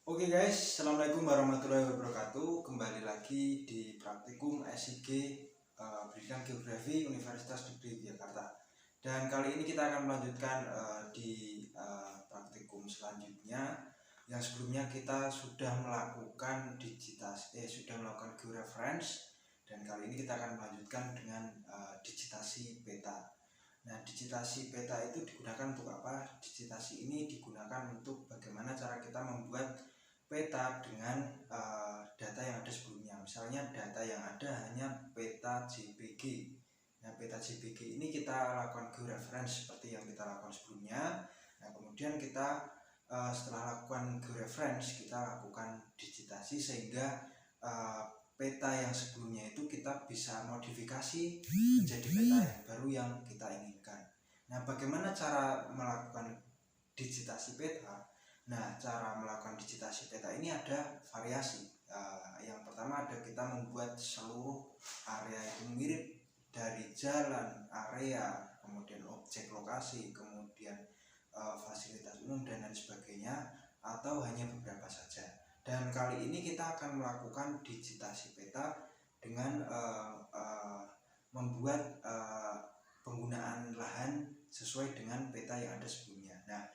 Oke guys, Assalamualaikum warahmatullahi wabarakatuh. Kembali lagi di praktikum SIG Pendidikan Geografi Universitas Negeri Jakarta. Dan kali ini kita akan melanjutkan di praktikum selanjutnya. Yang sebelumnya kita sudah melakukan sudah melakukan georeference, dan kali ini kita akan melanjutkan dengan digitasi peta. Nah, digitasi peta itu digunakan untuk apa? Digitasi ini digunakan untuk bagaimana cara kita membuat peta dengan data yang ada sebelumnya. Misalnya data yang ada hanya peta JPG. Nah, peta JPG ini kita lakukan georeference seperti yang kita lakukan sebelumnya. Nah, kemudian kita setelah lakukan georeference, kita lakukan digitasi sehingga peta yang sebelumnya itu kita bisa modifikasi menjadi peta yang baru yang kita inginkan. Nah, bagaimana cara melakukan digitasi peta? Nah, cara melakukan digitasi peta ini ada variasi. Yang pertama ada kita membuat seluruh area itu mirip, dari jalan, area, kemudian objek lokasi, kemudian fasilitas umum dan lain sebagainya, atau hanya beberapa saja. Dan kali ini kita akan melakukan digitasi peta dengan membuat penggunaan lahan sesuai dengan peta yang ada sebelumnya. Nah,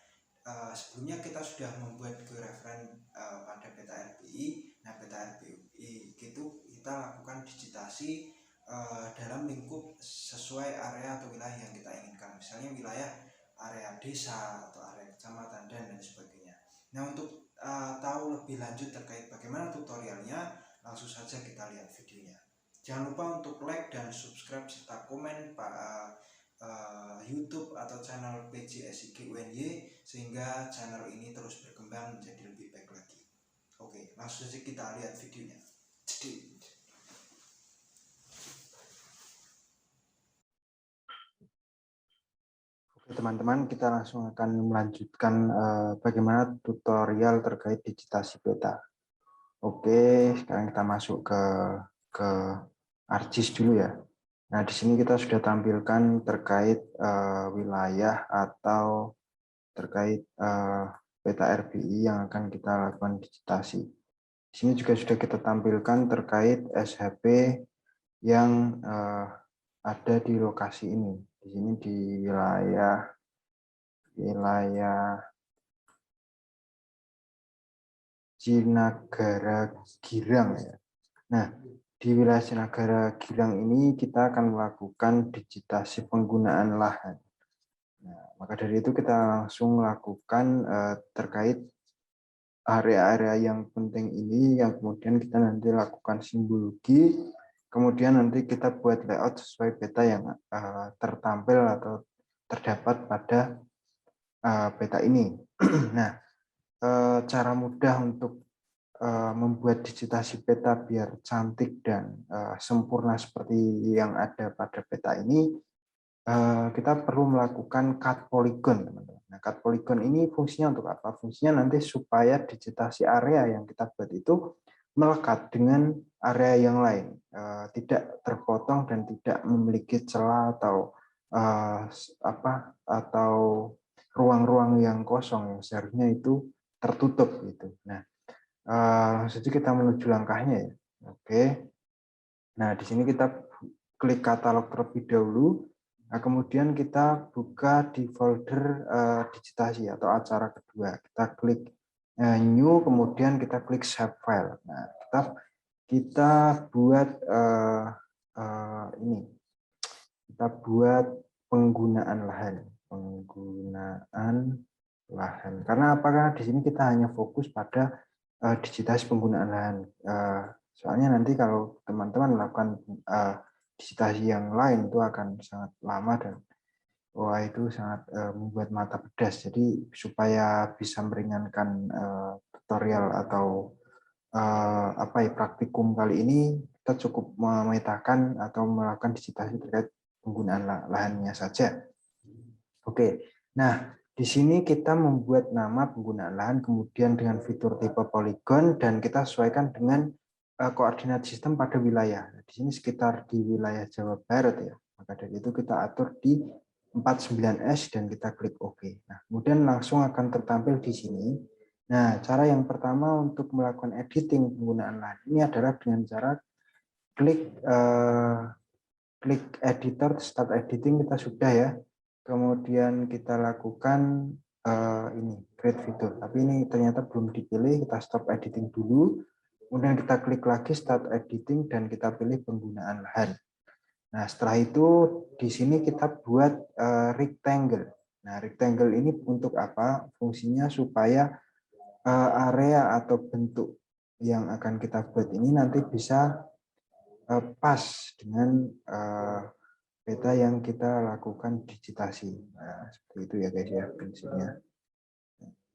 sebelumnya kita sudah membuat georeference pada peta RBI. Nah, peta RBI itu kita lakukan digitasi dalam lingkup sesuai area atau wilayah yang kita inginkan. Misalnya wilayah area desa atau area kecamatan dan lain sebagainya. Nah, untuk tahu lebih lanjut terkait bagaimana tutorialnya, langsung saja kita lihat videonya. Jangan lupa untuk like dan subscribe serta komen YouTube atau channel PJ SIG UNY sehingga channel ini terus berkembang menjadi lebih baik lagi. Oke, langsung saja kita lihat videonya. Oke teman-teman, kita langsung akan melanjutkan bagaimana tutorial terkait digitasi peta. Oke, sekarang kita masuk ke ArcGIS dulu ya. Nah, di sini kita sudah tampilkan terkait wilayah atau terkait peta RBI yang akan kita lakukan digitasi. Di sini juga sudah kita tampilkan terkait SHP yang ada di lokasi ini. Di sini di wilayah Cinagara Girang ya. Nah, di wilayah Cinagara Girang ini kita akan melakukan digitasi penggunaan lahan. Nah, maka dari itu kita langsung melakukan terkait area-area yang penting ini, yang kemudian kita nanti lakukan simbologi, kemudian nanti kita buat layout sesuai peta yang tertampil atau terdapat pada peta ini. Nah, cara mudah untuk membuat digitasi peta biar cantik dan sempurna seperti yang ada pada peta ini, kita perlu melakukan cut polygon, teman-teman. Nah, cut polygon ini fungsinya untuk apa? Fungsinya nanti supaya digitasi area yang kita buat itu melekat dengan area yang lain, tidak terpotong dan tidak memiliki celah atau atau ruang-ruang yang kosong yang seharusnya itu tertutup gitu. Nah, langsung saja kita menuju langkahnya ya. Oke. Nah, di sini kita klik katalog terlebih dahulu. Nah, kemudian kita buka di folder digitasi atau acara kedua. Kita klik new, kemudian kita klik save file. Nah, kita buat ini. Kita buat penggunaan lahan. Karena apa? Karena di sini kita hanya fokus pada digitasi penggunaan lahan. Soalnya nanti kalau teman-teman melakukan digitasi yang lain itu akan sangat lama dan itu sangat membuat mata pedas. Jadi supaya bisa meringankan tutorial atau praktikum kali ini, kita cukup memetakan atau melakukan digitasi terkait penggunaan lahannya saja. Oke. Nah, di sini kita membuat nama penggunaan lahan, kemudian dengan fitur tipe poligon, dan kita sesuaikan dengan koordinat sistem pada wilayah. Di sini sekitar di wilayah Jawa Barat ya. Maka dari itu kita atur di 49S dan kita klik OK. Nah, kemudian langsung akan tertampil di sini Nah, cara yang pertama untuk melakukan editing penggunaan lahan ini adalah dengan cara klik editor, start editing kita sudah ya. Kemudian kita lakukan ini create fitur. Tapi ini ternyata belum dipilih, kita stop editing dulu. Kemudian kita klik lagi start editing dan kita pilih penggunaan lahan. Nah, setelah itu di sini kita buat rectangle. Nah, rectangle ini untuk apa? Fungsinya supaya area atau bentuk yang akan kita buat ini nanti bisa pas dengan peta yang kita lakukan digitasi. Nah, seperti itu ya guys ya prinsipnya.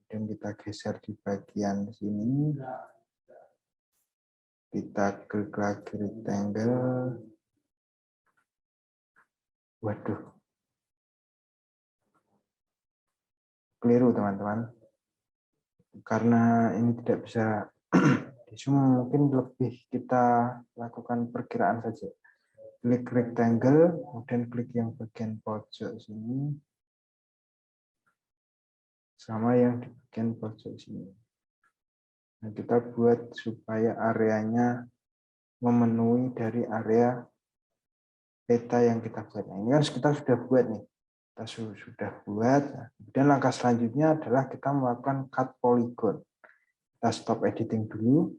Dan kita geser di bagian sini. Kita klik lagi rectangle. Waduh, keliru teman-teman. Karena ini tidak bisa di zoom, mungkin lebih kita lakukan perkiraan saja. Klik rectangle, kemudian klik yang bagian pojok sini, sama yang di bagian pojok sini. Nah, kita buat supaya areanya memenuhi dari area peta yang kita buat. Nah, ini kan kita sudah buat nih. Kita sudah buat. Kemudian langkah selanjutnya adalah kita melakukan cut polygon. Kita stop editing dulu.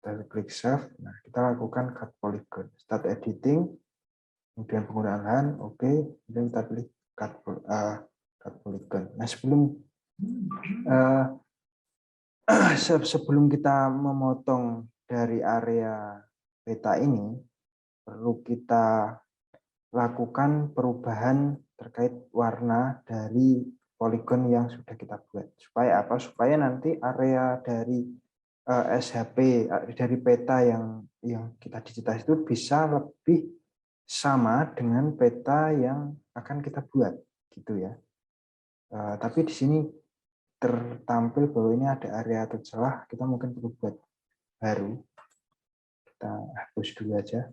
Kita klik save. Nah, kita lakukan cut polygon. Start editing. Kemudian penggunaan lahan. Oke. Kemudian kita pilih cut polygon. Nah, sebelum kita memotong dari area peta ini, perlu kita lakukan perubahan terkait warna dari poligon yang sudah kita buat. Supaya apa? Supaya nanti area dari SHP dari peta yang kita digitasi itu bisa lebih sama dengan peta yang akan kita buat, gitu ya. Tapi di sini tertampil bahwa ini ada area atau celah, kita mungkin perlu buat baru. Kita hapus dulu aja.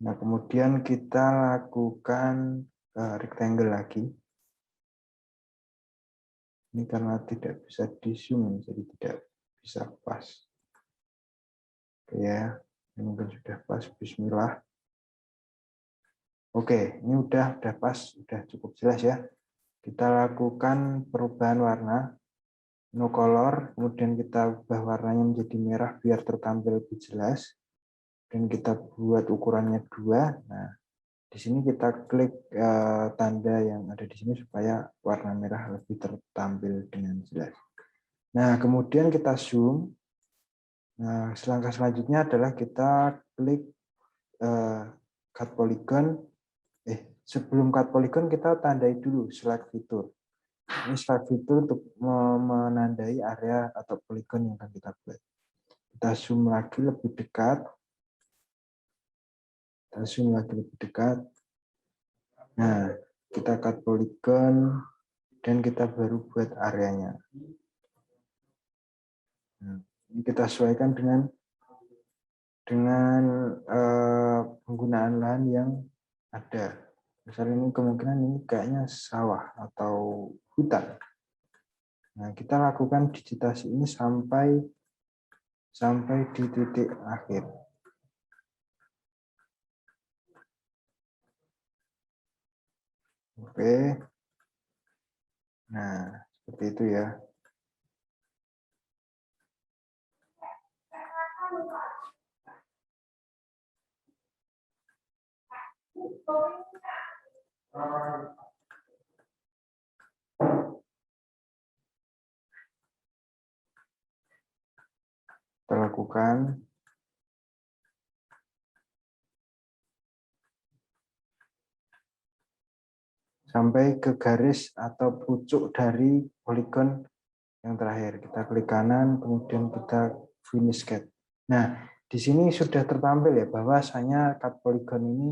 Nah, kemudian kita lakukan rectangle lagi. Ini karena tidak bisa di zoom, jadi tidak bisa pas. Oke ya, ini mungkin sudah pas. Bismillah. Oke, ini udah pas, udah cukup jelas ya. Kita lakukan perubahan warna, no color, kemudian kita ubah warnanya menjadi merah biar tertampil lebih jelas. Dan kita buat ukurannya 2. Nah, di sini kita klik tanda yang ada di sini supaya warna merah lebih tertampil dengan jelas. Nah, kemudian kita zoom. Nah, langkah selanjutnya adalah kita klik cut polygon. Sebelum cut polygon kita tandai dulu select fitur. Ini select fitur untuk menandai area atau polygon yang akan kita buat. Kita zoom lagi lebih dekat. Kita zoom lagi lebih dekat. Nah, kita cut polygon dan kita baru buat areanya. Nah, ini kita sesuaikan dengan penggunaan lahan yang ada. Misalnya ini kemungkinan ini kayaknya sawah atau hutan. Nah, kita lakukan digitasi ini sampai di titik akhir. Oke. Nah, seperti itu ya. Kita lakukan sampai ke garis atau pucuk dari poligon yang terakhir. Kita klik kanan, kemudian kita finish cut. Nah, di sini sudah tertampil ya bahwasanya cut polygon ini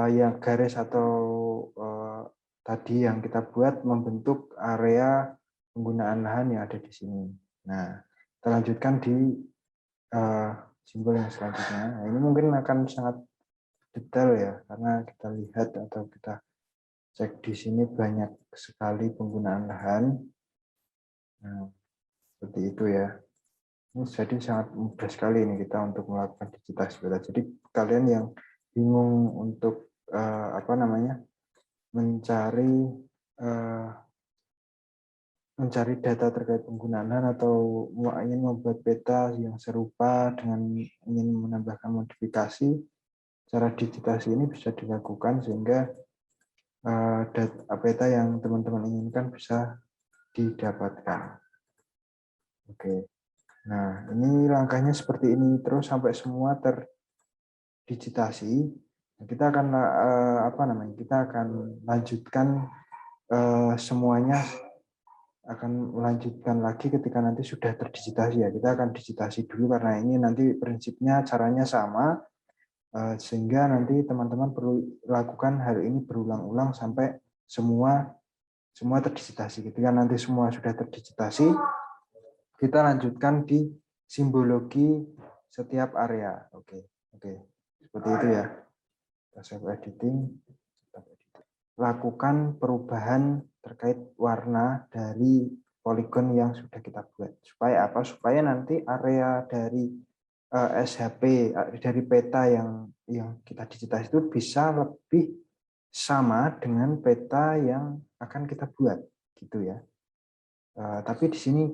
yang garis atau tadi yang kita buat membentuk area penggunaan lahan yang ada di sini. Nah, kita lanjutkan di simbol yang selanjutnya. Nah, ini mungkin akan sangat detail ya, karena kita lihat atau kita cek di sini banyak sekali penggunaan lahan. Nah, seperti itu ya. Ini jadi sangat mudah sekali ini kita untuk melakukan digitasi data. Jadi kalian yang bingung untuk mencari eh, mencari data terkait penggunaan lahan atau ingin membuat peta yang serupa dengan ingin menambahkan modifikasi, cara digitasi ini bisa dilakukan sehingga data peta yang teman-teman inginkan bisa didapatkan. Oke. Nah, ini langkahnya seperti ini terus sampai semua terdigitasi. Kita akan kita akan lanjutkan semuanya akan melanjutkan lagi ketika nanti sudah terdigitasi ya. Kita akan digitasi dulu karena ini nanti prinsipnya caranya sama sehingga nanti teman-teman perlu lakukan hal ini berulang-ulang sampai semua terdigitasi. Ketika nanti semua sudah terdigitasi, kita lanjutkan di simbologi setiap area. Oke. Seperti itu ya. Kita save editing. Lakukan perubahan terkait warna dari poligon yang sudah kita buat. Supaya apa? Supaya nanti area dari SHP dari peta yang kita digitasi itu bisa lebih sama dengan peta yang akan kita buat, gitu ya. Tapi di sini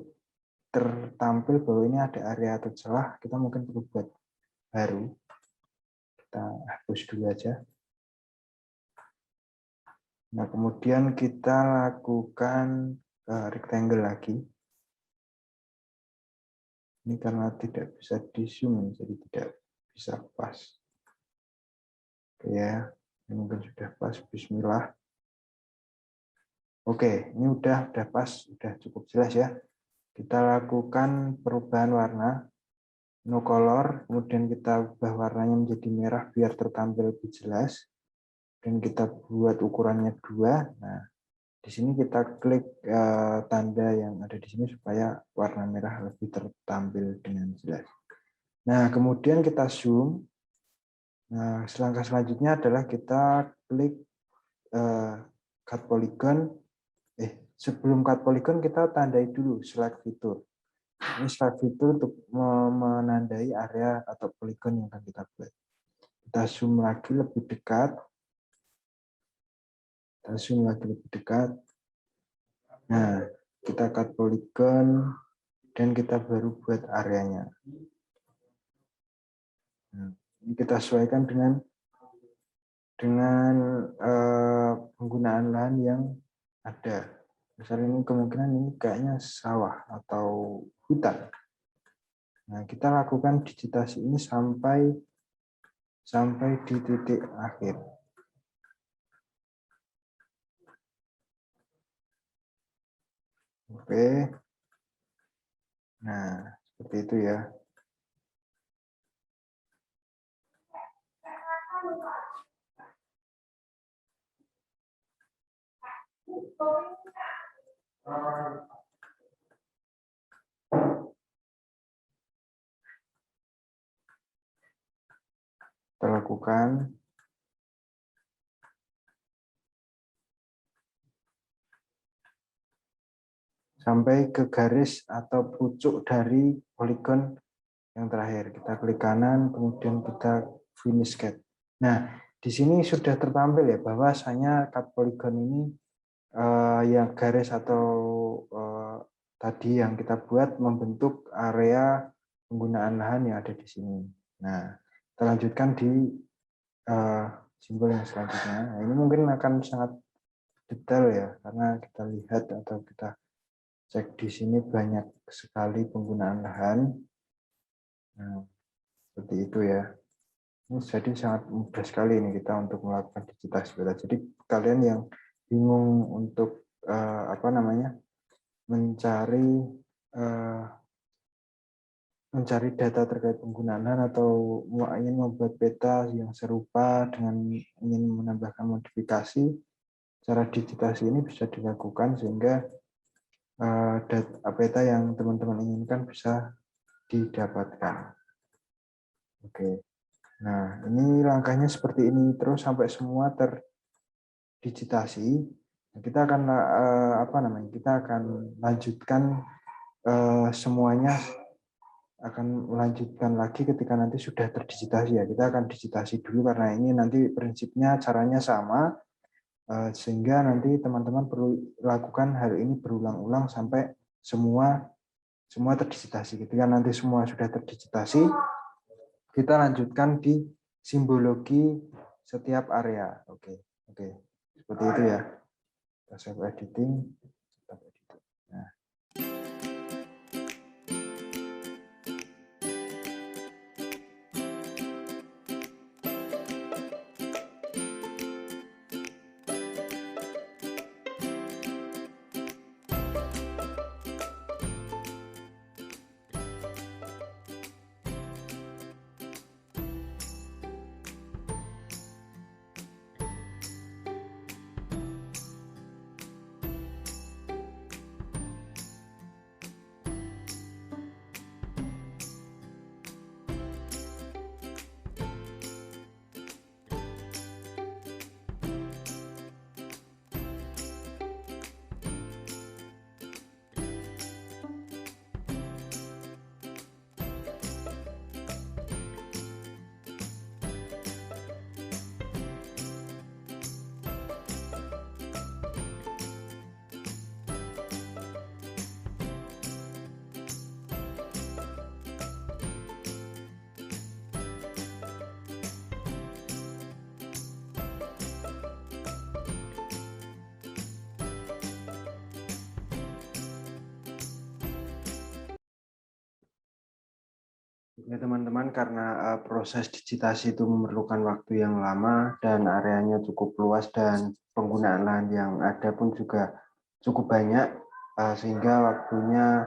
tertampil bahwa ini ada area atau celah, kita mungkin perlu buat baru. Kita hapus dulu aja. Nah, kemudian kita lakukan rectangle lagi. Ini karena tidak bisa di zoom, jadi tidak bisa pas. Oke ya, ini mungkin sudah pas. Bismillah. Oke, ini udah pas, udah cukup jelas ya. Kita lakukan perubahan warna, no color, kemudian kita ubah warnanya menjadi merah biar tertampil lebih jelas. Dan kita buat ukurannya 2. Nah, di sini kita klik tanda yang ada di sini supaya warna merah lebih tertampil dengan jelas. Nah, kemudian kita zoom. Nah, langkah selanjutnya adalah kita klik cut polygon. Sebelum cut polygon kita tandai dulu select fitur. Ini select fitur untuk menandai area atau polygon yang akan kita buat. Kita zoom lagi lebih dekat. Nah, kita cut polygon dan kita baru buat areanya. Nah, ini kita sesuaikan dengan penggunaan lahan yang ada. Misalnya ini kemungkinan ini kayaknya sawah atau hutan. Nah, kita lakukan digitasi ini sampai di titik akhir. Oke. Nah, seperti itu ya. Kita lakukan sampai ke garis atau pucuk dari poligon yang terakhir. Kita klik kanan, kemudian kita finish cut. Nah, di sini sudah tertampil ya bahwasanya cut polygon ini yang garis atau tadi yang kita buat membentuk area penggunaan lahan yang ada di sini. Nah, kita lanjutkan di simbol yang selanjutnya. Nah, ini mungkin akan sangat detail ya, karena kita lihat atau kita cek di sini banyak sekali penggunaan lahan. Nah, seperti itu ya. Ini jadi sangat mudah sekali ini kita untuk melakukan digitasi data. Jadi kalian yang bingung untuk mencari data terkait penggunaan lahan atau ingin membuat peta yang serupa dengan ingin menambahkan modifikasi, cara digitasi ini bisa dilakukan sehingga data peta yang teman-teman inginkan bisa didapatkan. Oke. Nah, ini langkahnya seperti ini terus sampai semua digitasi. Kita akan kita akan lanjutkan semuanya, akan melanjutkan lagi ketika nanti sudah terdigitasi ya. Kita akan digitasi dulu karena ini nanti prinsipnya caranya sama, sehingga nanti teman-teman perlu lakukan hal ini berulang-ulang sampai semua terdigitasi. Ketika nanti semua sudah terdigitasi, kita lanjutkan di simbologi setiap area. Oke, seperti itu ya. Kita save editing. Nah. Ya teman-teman, karena proses digitasi itu memerlukan waktu yang lama dan areanya cukup luas dan penggunaan lahan yang ada pun juga cukup banyak, sehingga waktunya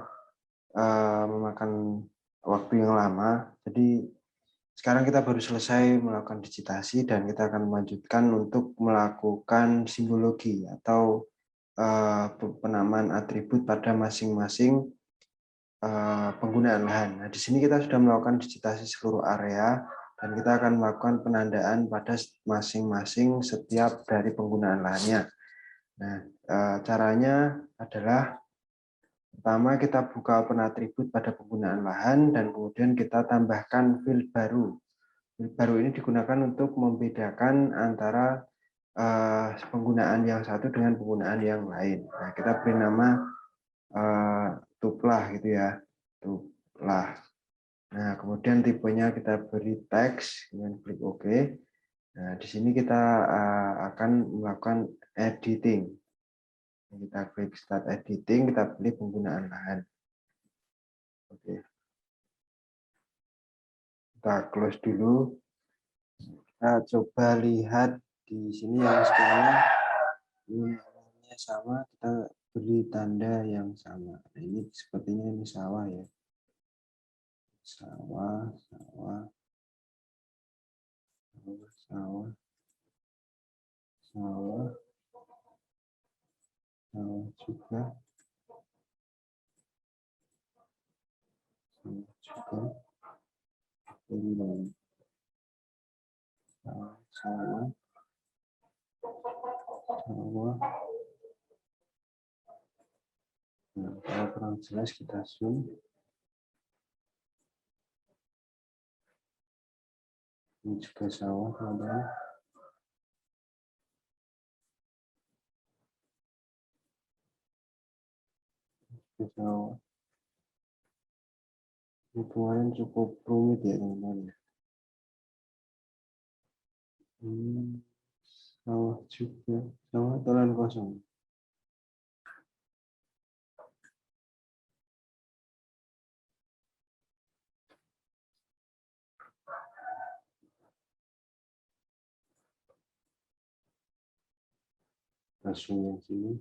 memakan waktu yang lama. Jadi sekarang kita baru selesai melakukan digitasi dan kita akan melanjutkan untuk melakukan simbologi atau penamaan atribut pada masing-masing penggunaan lahan. Nah, di sini kita sudah melakukan digitasi seluruh area dan kita akan melakukan penandaan pada masing-masing setiap dari penggunaan lahannya. Nah, caranya adalah pertama kita buka open atribut pada penggunaan lahan dan kemudian kita tambahkan field baru. Field baru ini digunakan untuk membedakan antara penggunaan yang satu dengan penggunaan yang lain. Nah, kita beri nama tuplah gitu ya, tuplah. Nah, kemudian tipenya kita beri teks, kemudian klik OK. Nah, di sini kita akan melakukan editing. Kita klik start editing, kita pilih penggunaan lahan. Oke. Kita close dulu. Kita coba lihat di sini yang sekarang ini sama, kita beri tanda yang sama. Nah, ini sepertinya ini sawah ya. Sawah juga. Sawah. Nah, kalau kurang jelas kita zoom. Ini juga sawah, teman-teman. Sawah. Ini kemarin cukup rumit ya, teman-teman. Sawah juga, sawah tolan kosong. Langsung yang sini.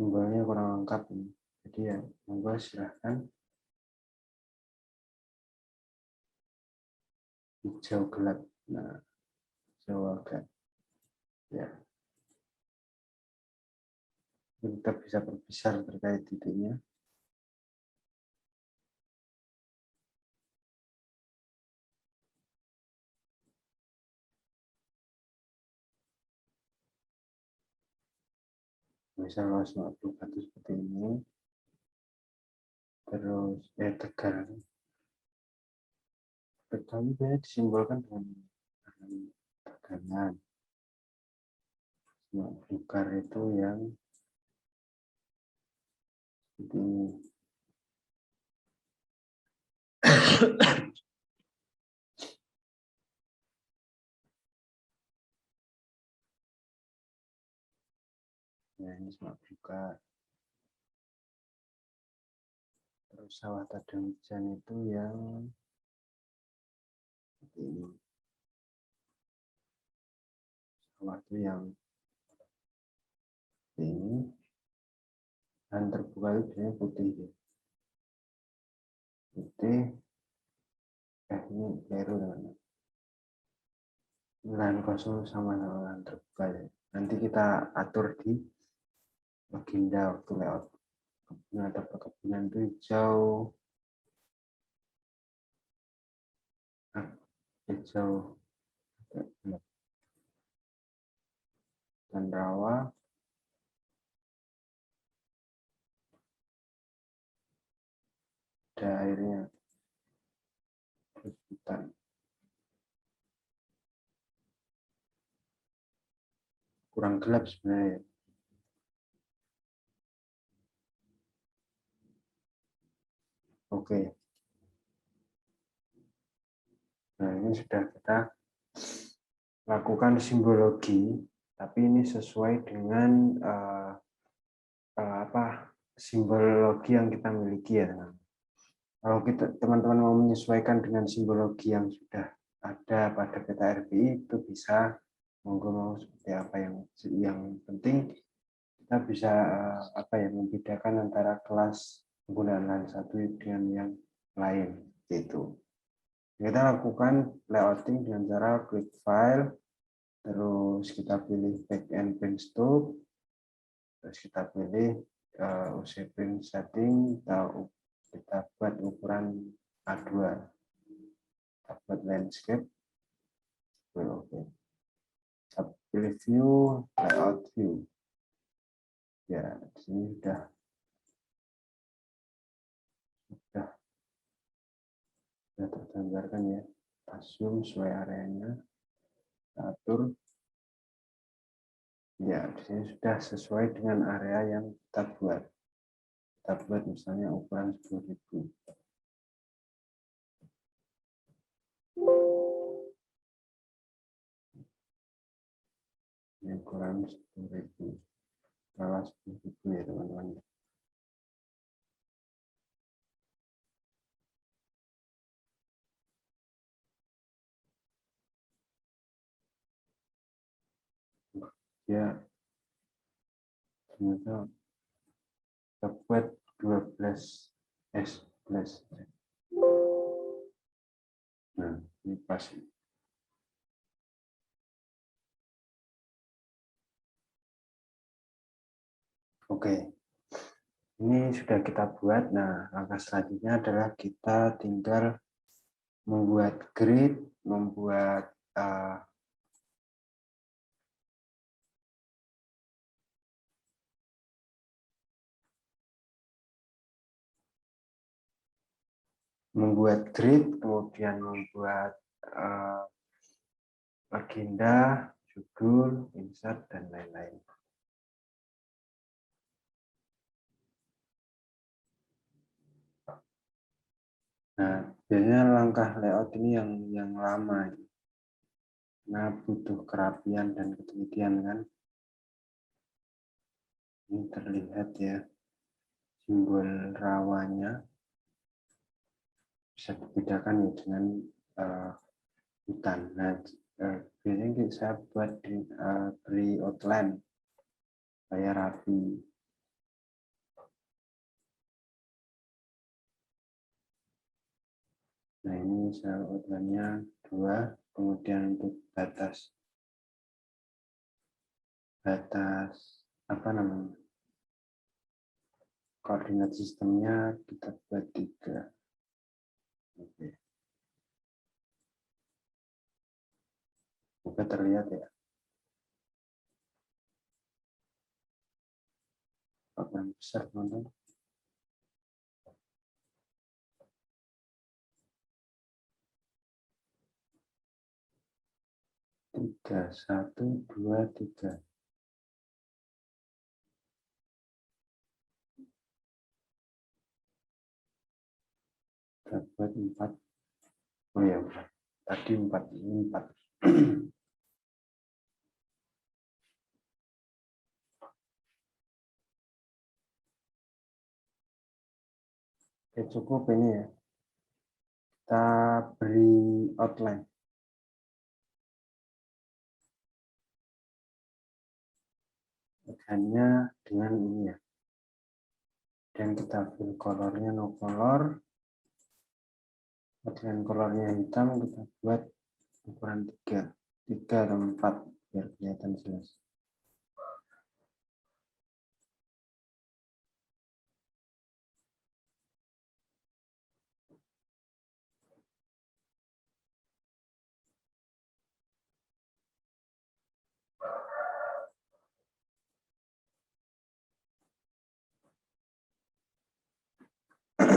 simbolnya kurang lengkap ini. Jadi ya, monggo silahkan. Hijau gelap. Nah, hijau agak. Ya. Kita bisa berbesar terkait titiknya. Misal kalau semak batu seperti ini. Terus tegar. Tegar itu biasanya disimbolkan dengan tegangan. Semak bukar itu yang seperti ini. Ya, ini semak bukar. Terus sawah tada hujan itu yang seperti ini. Sawah itu yang seperti ini. Dan terbuka itu biasanya putih. Ya. Putih. Ini keliru teman-teman. Lahan kosong sama lahan terbuka ya. Nanti kita atur di legenda waktu layout kebunan atau perkebunan itu hijau dan rawa ada airnya terus hutan kurang gelap sebenarnya. Oke. Nah, ini sudah kita lakukan simbologi, tapi ini sesuai dengan simbologi yang kita miliki ya. Kalau teman-teman mau menyesuaikan dengan simbologi yang sudah ada pada peta RBI itu bisa, monggo mau seperti apa yang penting kita bisa membedakan antara kelas penggunaan lahan satu dengan yang lain gitu. Kita lakukan layouting dengan cara klik file, terus kita pilih backend print stock, terus kita pilih UC print setting, kita buat ukuran A2, kita buat landscape, oke. Kita pilih view, layout view. Ya, di sini sudah tergambarkan ya. Zoom sesuai areanya, atur. Ya, di sini sudah sesuai dengan area yang kita buat. Kita buat misalnya ukuran 10.000. Ini ukuran 10.000. Skala 10.000 ya teman-teman. Ya, ternyata dapat 12 S+. Nah, ini pas. Oke, ini sudah kita buat. Nah, langkah selanjutnya adalah kita tinggal membuat grid, membuat grid, kemudian membuat legenda, judul, insert, dan lain-lain. Nah, biasanya langkah layout ini yang lama. Nah, butuh kerapian dan ketelitian kan. Ini terlihat ya simbol rawanya bisa dibedakan ya dengan hutan. Nah, biasanya saya buat beri outline supaya rapi. Nah, ini sel outline-nya 2, kemudian untuk batas apa namanya? Koordinat sistemnya kita buat 3. Oke. Semoga terlihat ya. Yang besar, teman-teman. Tiga, 1, 2, 3. Kita buat 4. Oh ya, tadi 4, ini 4. Oke, cukup ini ya. Kita beri outline. Outline-nya dengan ini ya. Dan kita fill color-nya no color. Outline color-nya hitam, kita buat ukuran 3 atau 4 biar kelihatan jelas.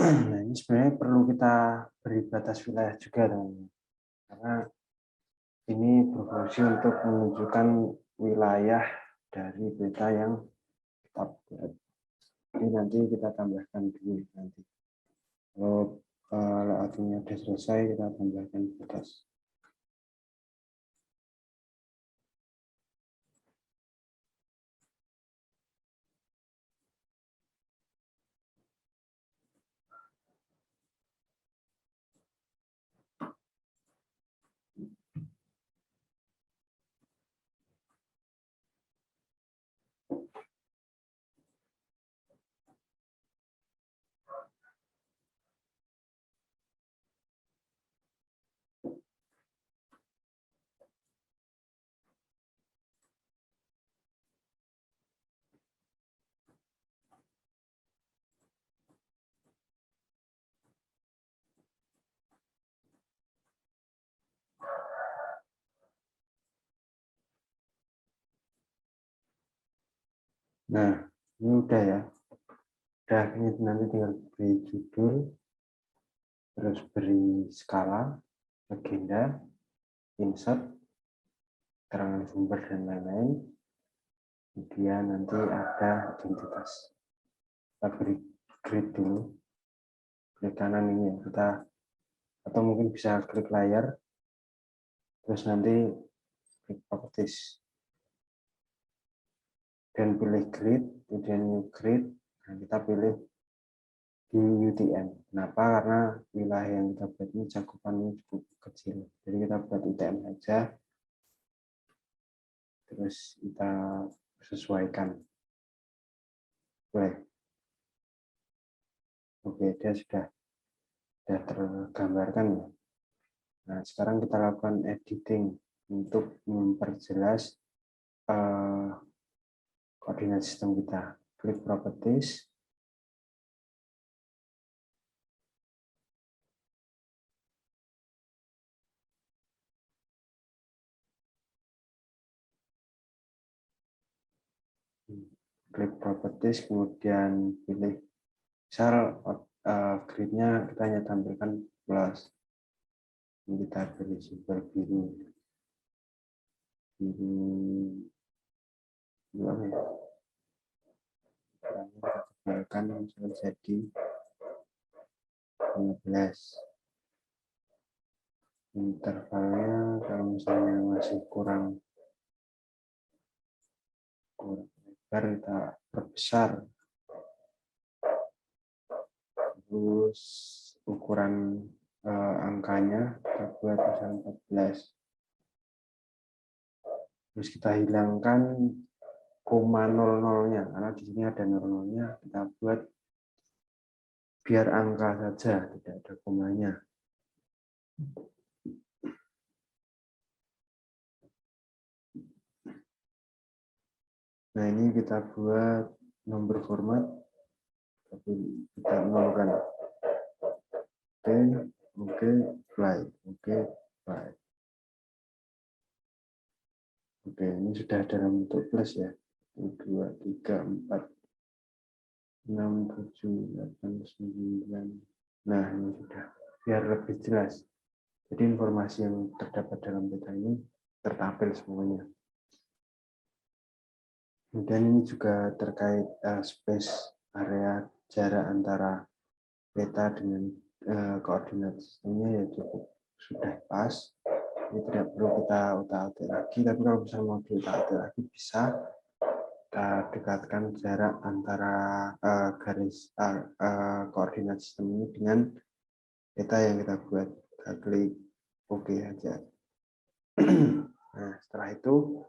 Nah, ini sebenarnya perlu kita beri batas wilayah juga, teman-teman. Karena ini berfungsi untuk menunjukkan wilayah dari beta yang kita buat. Ini nanti kita tambahkan dulu nanti. Kalau layoutnya sudah selesai, kita tambahkan batas. Nah, ini udah ya. Udah, ini nanti tinggal beri judul, terus beri skala, legenda, insert, keterangan sumber, dan lain-lain. Kemudian nanti ada identitas. Kita beri grid dulu. Klik kanan ini ya, kita atau mungkin bisa klik layar, terus nanti klik properties. Dan pilih grid, kemudian new grid, nah kita pilih di UTM. Kenapa? Karena wilayah yang kita buat ini cakupannya cukup kecil. Jadi kita buat UTM saja, terus kita sesuaikan. Boleh. Oke, dia sudah tergambarkan ya. Nah, sekarang kita lakukan editing untuk memperjelas koordinat sistem kita. Klik properties. Klik properties, kemudian pilih misal gridnya kita hanya tampilkan plus. Ini kita pilih simbol biru apa ya? Kita tebalkan misalnya jadi 15. Intervalnya kalau misalnya masih kurang lebar, kita perbesar. Terus ukuran angkanya kita buat misalnya 14. Terus kita hilangkan koma 00-nya karena di sini ada 00-nya, kita buat biar angka saja, tidak ada komanya. Nah, ini kita buat nomor format, tapi kita nolkan. Oke, play. Oke, ini sudah dalam bentuk plus ya. 2, 3, 4, 6, 7, 8, 9. Nah, ini sudah. Biar lebih jelas. Jadi informasi yang terdapat dalam peta ini tertampil semuanya. Kemudian ini juga terkait space area jarak antara peta dengan koordinat sistemnya ya cukup sudah pas. Ini tidak perlu kita utak-atik lagi, tapi kalau misalnya mau diutak-atik lagi bisa kita dekatkan jarak antara garis koordinat sistem ini dengan peta yang kita buat. Kita klik OK aja. Nah, setelah itu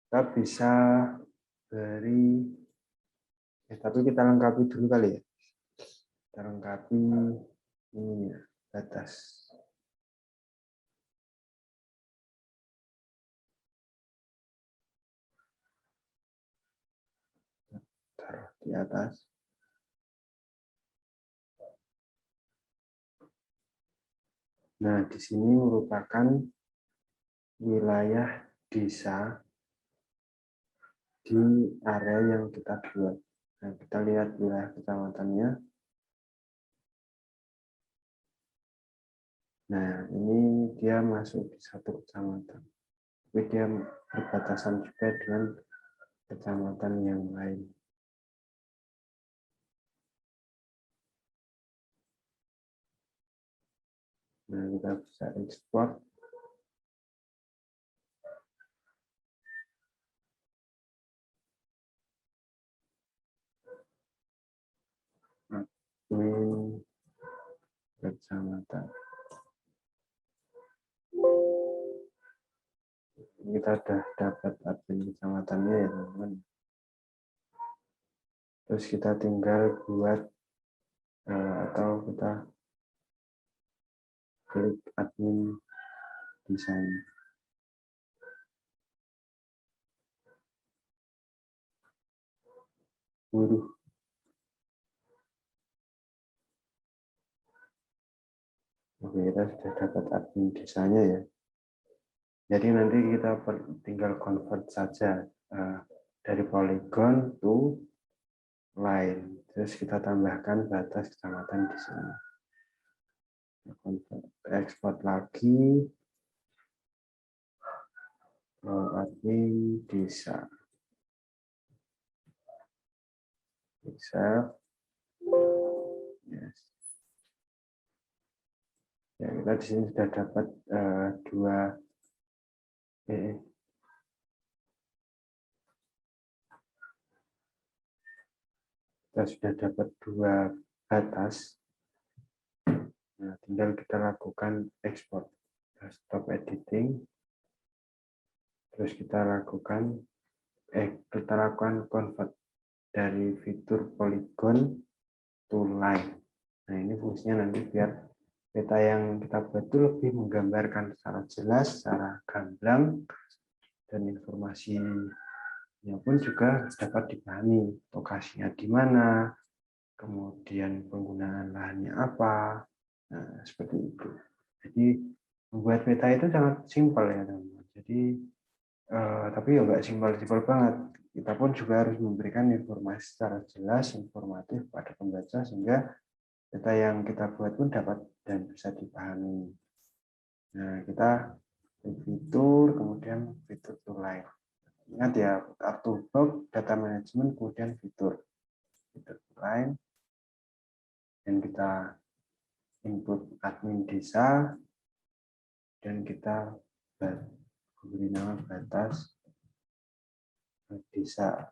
kita bisa beri, tapi kita lengkapi dulu kali ya. Kita lengkapi ini ya, batas. Taruh di atas. Nah, di sini merupakan wilayah desa di area yang kita buat. Nah, kita lihat wilayah kecamatannya. Nah, ini dia masuk di satu kecamatan. Tapi dia berbatasan juga dengan kecamatan yang lain. Nah, kita bisa ekspor. Admin kecamatan. Kita sudah dapat admin kecamatannya ya teman-teman. Terus kita tinggal buat atau kita klik admin desain. Oke, kita sudah dapat admin desanya ya. Jadi nanti kita tinggal convert saja dari polygon to line. Terus kita tambahkan batas kecamatan di sini. Export lagi. Admin desa. Bisa. Yes. Ya, kita di sini sudah dapat kita sudah dapat 2 batas. Nah, tinggal kita lakukan export. Stop editing. Terus kita lakukan convert dari fitur polygon to line. Nah, ini fungsinya nanti biar peta yang kita buat itu lebih menggambarkan secara jelas, secara gamblang, dan informasinya pun juga dapat dipahami. Lokasinya di mana, kemudian penggunaan lahannya apa. Nah, seperti itu. Jadi membuat peta itu sangat simpel ya teman-teman. Jadi tapi ya nggak simpel-simpel banget. Kita pun juga harus memberikan informasi secara jelas, informatif pada pembaca sehingga peta yang kita buat pun dapat dan bisa dipahami. Nah, kita fitur, kemudian fitur to line. Ingat ya, kartu box, data management, kemudian fitur to line. Dan kita input admin desa, dan kita beri nama batas desa.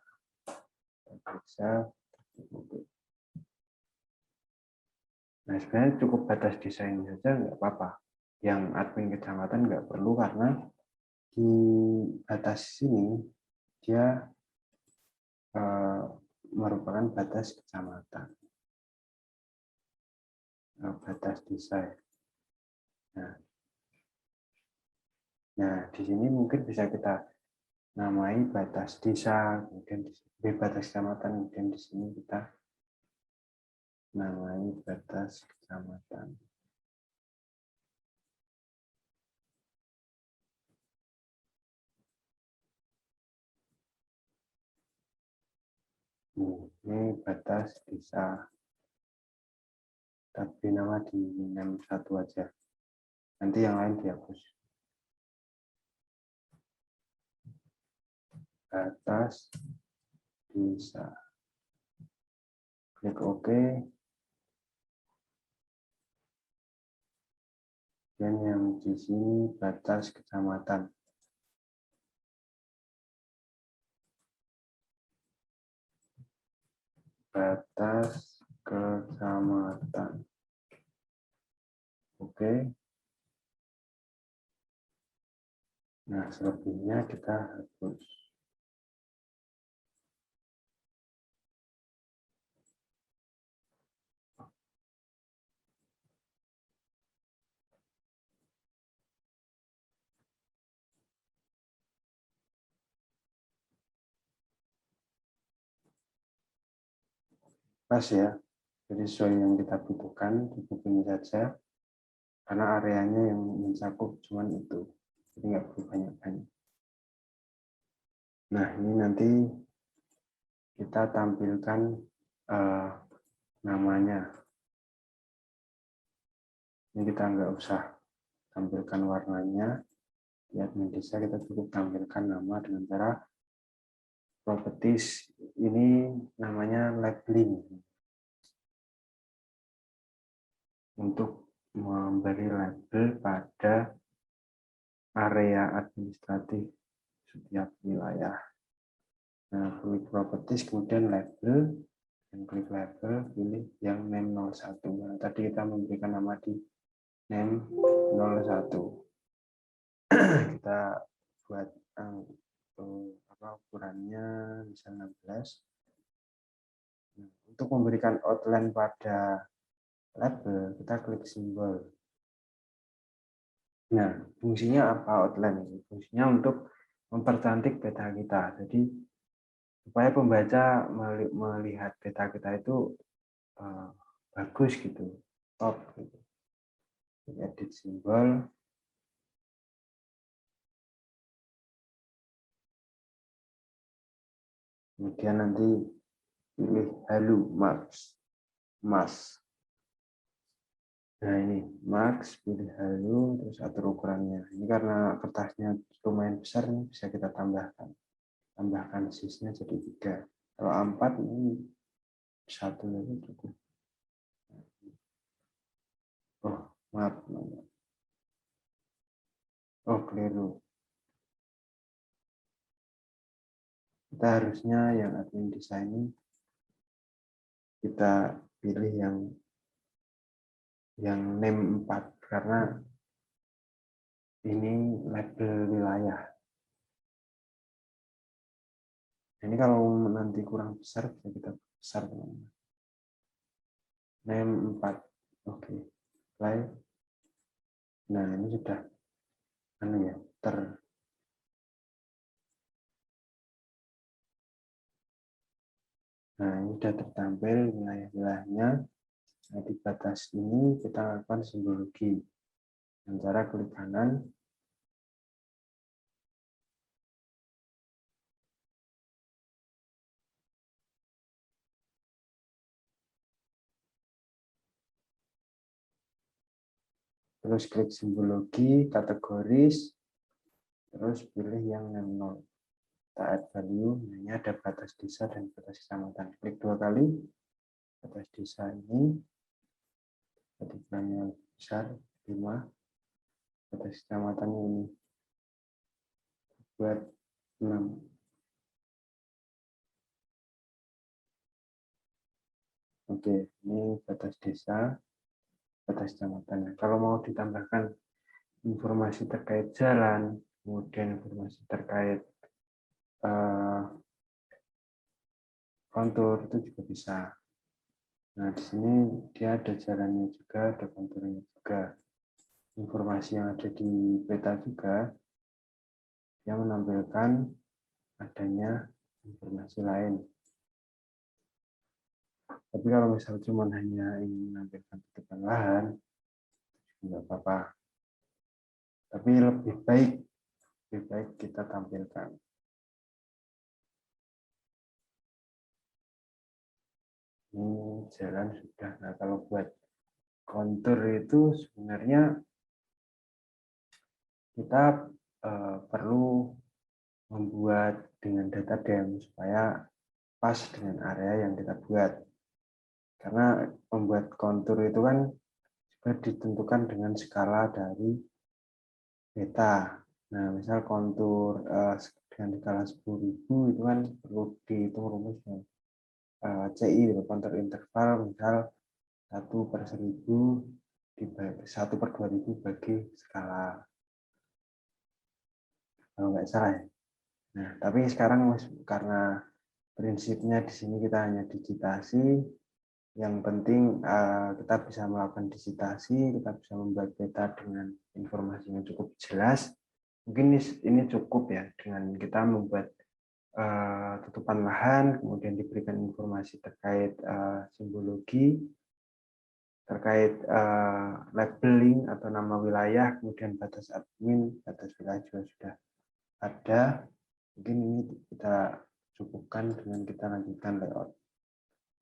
Nah, sebenarnya cukup batas desa ini saja nggak apa-apa. Yang admin kecamatan nggak perlu karena di batas sini dia merupakan batas kecamatan, batas desa. Nah, di sini mungkin bisa kita namai batas desa, kemudian di batas kecamatan, kemudian di sini kita namai batas kecamatan. Ini batas desa. Tapi nama di NEM 1 aja. Nanti yang lain dihapus. Batas desa. Klik OK. Dan yang di sini batas kecamatan. Batas kecamatan. Oke. Nah, selebihnya kita hapus. Pas ya. Jadi sesuai yang kita butuhkan, cukup ini saja. Karena areanya yang mencakup cuman itu. Jadi nggak perlu banyak-banyak. Nah, ini nanti kita tampilkan namanya. Ini kita nggak usah tampilkan warnanya. Di admin desa kita cukup tampilkan nama dengan cara properties. Ini namanya labeling. Untuk memberi label pada area administratif setiap wilayah. Nah, klik properties, kemudian label, dan klik label, pilih yang NEM 01. Nah, tadi kita memberikan nama di NEM 01. Kita buat ukurannya misalnya 16. Nah, untuk memberikan outline pada label, kita klik simbol. Nah, fungsinya apa outline? Fungsinya untuk mempercantik peta kita. Jadi, supaya pembaca melihat peta kita itu bagus gitu, top gitu. Edit simbol. Kemudian nanti pilih halu, mas. Nah ini max, pilih halu, terus atur ukurannya. Ini karena kertasnya lumayan besar, nih, bisa kita tambahkan sisnya jadi 3. Kalau A4 ini 1 lagi cukup. Oh maaf, oh keliru. Kita harusnya yang admin desain ini kita pilih yang NEM 4 karena ini label wilayah. Ini kalau nanti kurang besar bisa kita besar. NEM 4. Oke. Play. Nah, ini sudah ya, Nah, ini sudah tertampil wilayah-wilayahnya. Nah, di batas ini kita lakukan simbologi. Dengan cara klik kanan. Terus klik simbologi, kategoris. Terus pilih yang 0. Kita add value. Nah, ini ada batas desa dan batas kecamatan. Klik 2 kali. Batas desa ini. Ketikanya besar, 5. Batas kecamatan ini. Buat 6. Oke, ini batas desa, batas kecamatan. Kalau mau ditambahkan informasi terkait jalan, kemudian informasi terkait kontur itu juga bisa. Nah, di sini dia ada jalannya juga, ada konturnya juga. Informasi yang ada di peta juga, dia menampilkan adanya informasi lain. Tapi kalau misal cuma hanya ingin menampilkan tutupan lahan, nggak apa-apa. Tapi lebih baik kita tampilkan. Ini jalan sudah. Nah, kalau buat kontur itu sebenarnya kita perlu membuat dengan data DEM supaya pas dengan area yang kita buat. Karena membuat kontur itu kan juga ditentukan dengan skala dari beta. Nah, misal kontur dengan skala 10.000 itu kan perlu dihitung rumusnya. CI, kontur interval, misal 1/1000 dibagi 1/2000 bagi skala. Kalau nggak salah ya. Nah, tapi sekarang karena prinsipnya di sini kita hanya digitasi, yang penting kita bisa melakukan digitasi, kita bisa membuat peta dengan informasi yang cukup jelas. Mungkin ini cukup ya dengan kita membuat tutupan lahan, kemudian diberikan informasi terkait simbologi, terkait labeling atau nama wilayah, kemudian batas admin, batas wilayah juga sudah ada. Mungkin ini kita cukupkan dengan kita lanjutkan layout.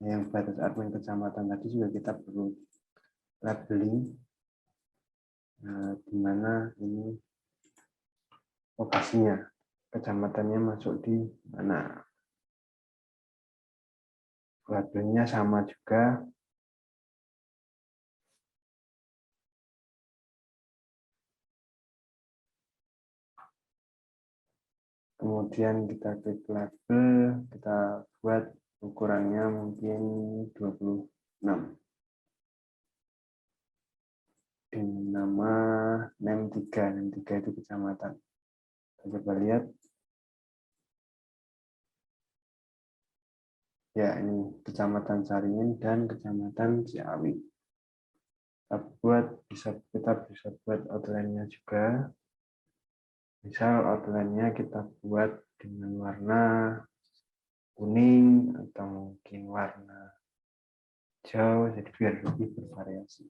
Yang batas admin kecamatan tadi juga kita perlu labeling, di mana ini lokasinya, kecamatannya masuk di mana. Labelnya sama juga. Kemudian kita klik label, kita buat ukurannya mungkin 26. Dengan nama NEM 3, NEM 3 itu kecamatan. Kita coba lihat. Ya, ini Kecamatan Caringin dan Kecamatan Ciawi. Kita bisa buat outline-nya juga. Misal outline-nya kita buat dengan warna kuning atau mungkin warna hijau, jadi biar lebih bervariasi.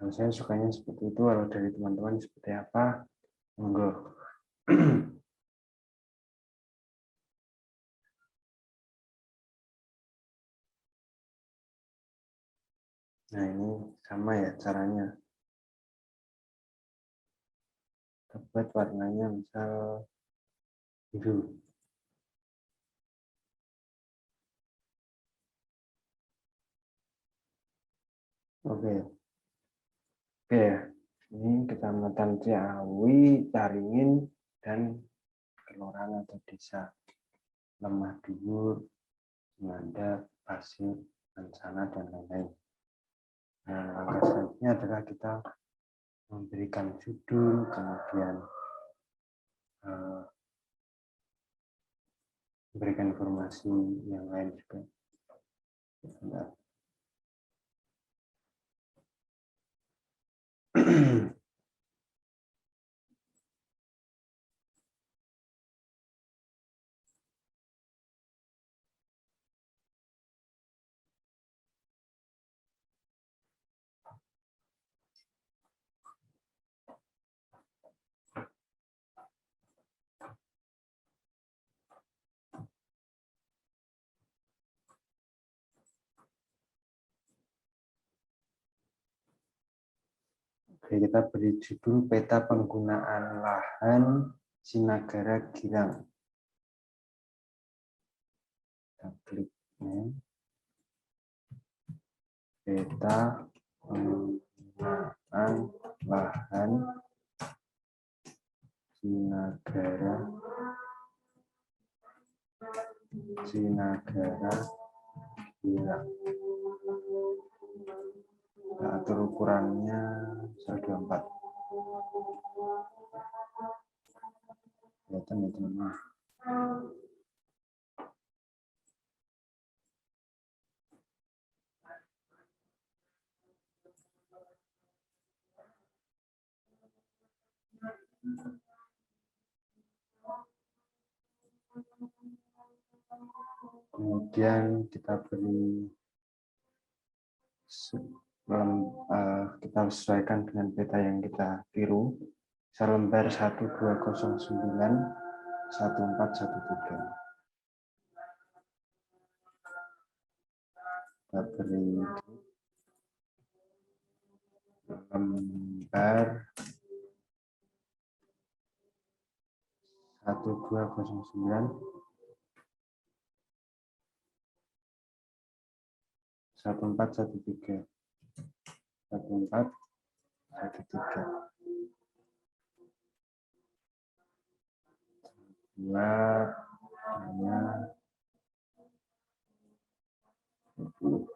Kalau saya sukanya seperti itu, kalau dari teman-teman seperti apa, monggo. Nah, ini sama ya caranya. Kita buat warnanya misal biru. Oke, ini Kecamatan Ciawi, Caringin, dan kelurahan atau desa Lemah Dhuwur, Nganda, Pasir, Lansana, dan lain-lain. Nah, langkah selanjutnya adalah kita memberikan judul, kemudian memberikan informasi yang lain juga. Sebentar. Oke, kita beri judul peta penggunaan lahan Sinagara Girang. Kita klik peta penggunaan lahan Sinagara Girang. Kita atur ukurannya 124. Kelihatan ya teman-teman. Kemudian kita beri kita sesuaikan dengan peta yang kita tiru. Lembar 1209 1413. Kita beri lembar 1209 1413 1413 buat hanya 20.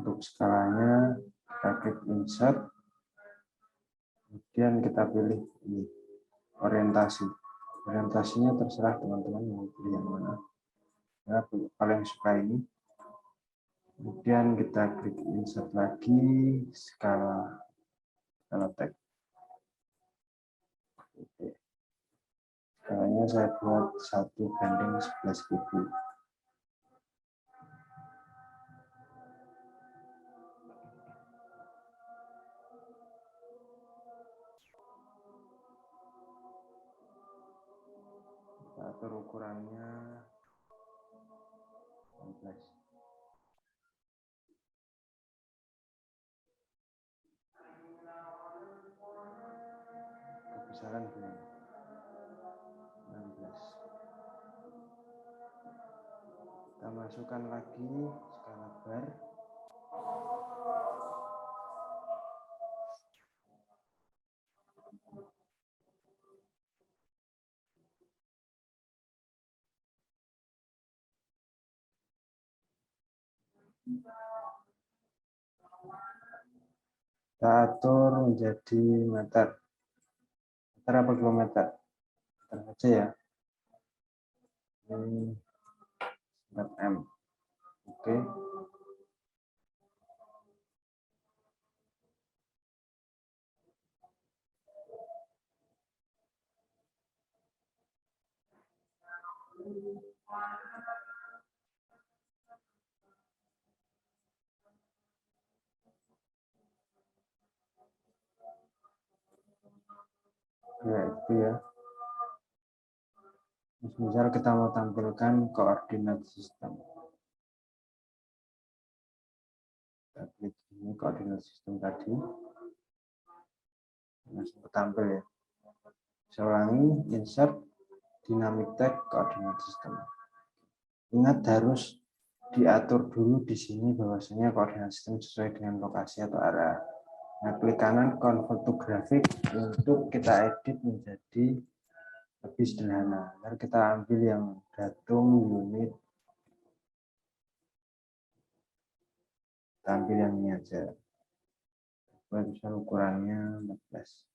Untuk skalanya kita klik insert, kemudian kita pilih ini orientasi. Orientasinya terserah teman-teman mau pilih yang mana. Ya, paling suka ini. Kemudian kita klik insert lagi skala teks. Oke. Skalanya saya buat 1:11.000. Kita atur ukurannya 16. Kebesaran belum? 16. Kita masukkan lagi skala bar. Kita atur menjadi meter. Meter apa kilometer? Meter saja ya. Ini M. Oke. Ya, itu ya. Misal kita mau tampilkan koordinat sistem. Kita klik ini koordinat sistem tadi. Langsung tampil ya. Saya ulangi, insert dynamic text koordinat sistem. Ingat harus diatur dulu di sini bahwasanya koordinat sistem sesuai dengan lokasi atau arah. Nah, klik kanan convert to graphic untuk kita edit menjadi lebih sederhana. Lalu kita ambil yang datum, unit, kita ambil yang ini aja. Misal ukurannya 14.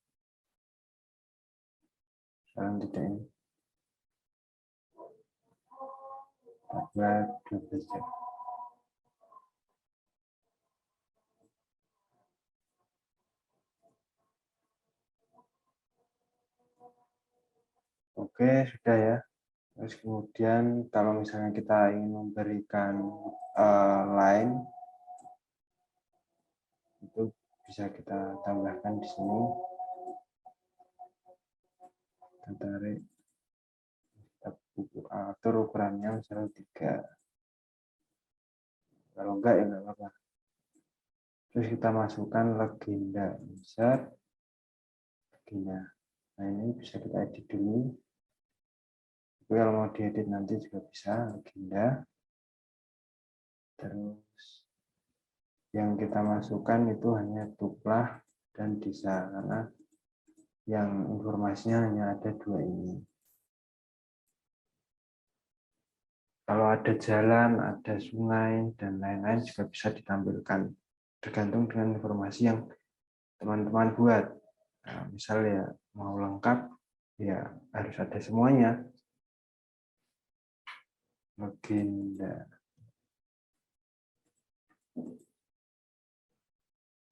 Sekarang tidak ini. Kita buat 12 jam. Oke, sudah ya. Terus kemudian kalau misalnya kita ingin memberikan line, itu bisa kita tambahkan di sini. Kita tarik, kita atur ukurannya misalnya 3. Kalau enggak ya enggak apa-apa. Terus kita masukkan legenda, insert legenda. Nah, ini bisa kita edit dulu. Tapi kalau mau diedit nanti juga bisa legenda. Terus yang kita masukkan itu hanya tuplah dan desa, karena yang informasinya hanya ada 2 ini. Kalau ada jalan, ada sungai, dan lain-lain juga bisa ditampilkan. Tergantung dengan informasi yang teman-teman buat. Nah, misalnya mau lengkap, ya harus ada semuanya. legenda.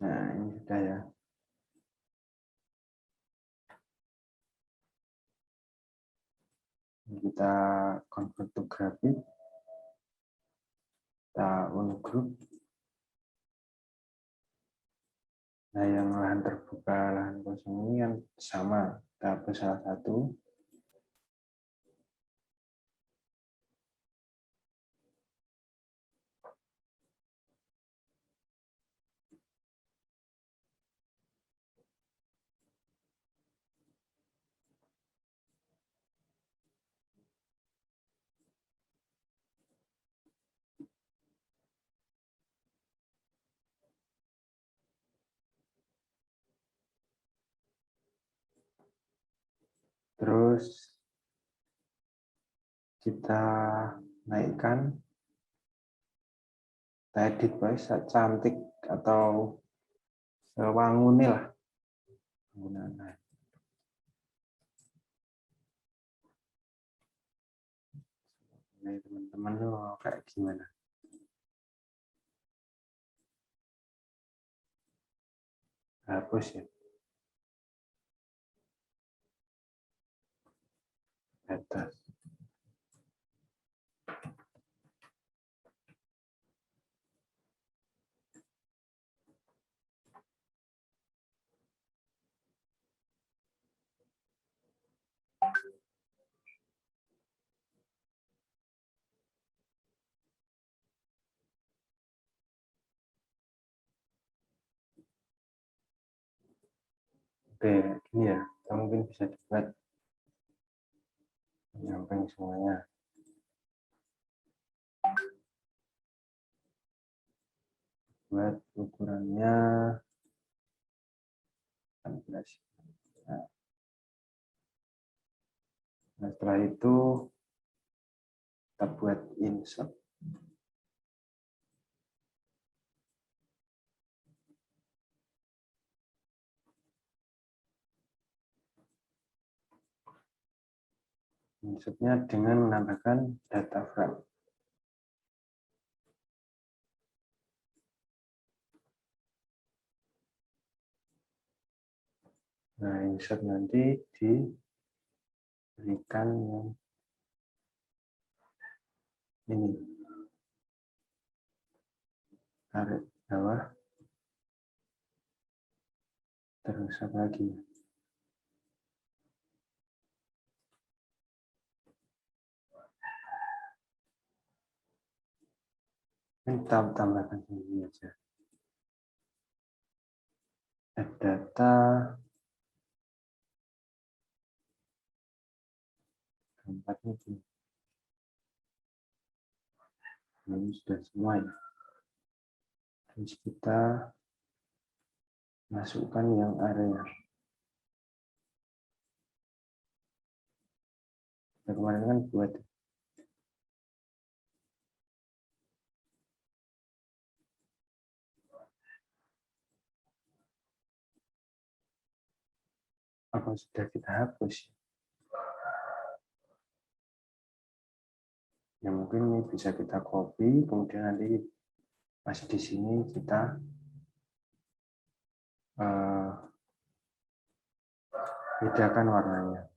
Nah, ini sudah ya. Kita convert to grafik. Kita ungroup. Nah, yang lahan terbuka, lahan kosong ini kan sama. Kita hapus salah satu. Terus kita naikkan, kita edit guys, cantik atau sewanguni lah penggunaannya. Nah, teman-teman lo kayak gimana? Hapus ya. Atas. Oke, ini ya. Kita mungkin bisa dibuat menyampaikan semuanya. Buat ukurannya 18. Nah, setelah itu kita buat insert. Insertnya dengan menambahkan data frame. Nah, insert nanti diberikan yang ini. Tarik bawah. Terus apa lagi? Kita tambahkan sini aja. Add data. Keempatnya ini. Ini sudah semua ya. Terus kita masukkan yang area. Nah, kemarin kan buat apa sudah kita hapus? Ya mungkin ini bisa kita copy, kemudian nanti pas di sini kita bedakan warnanya.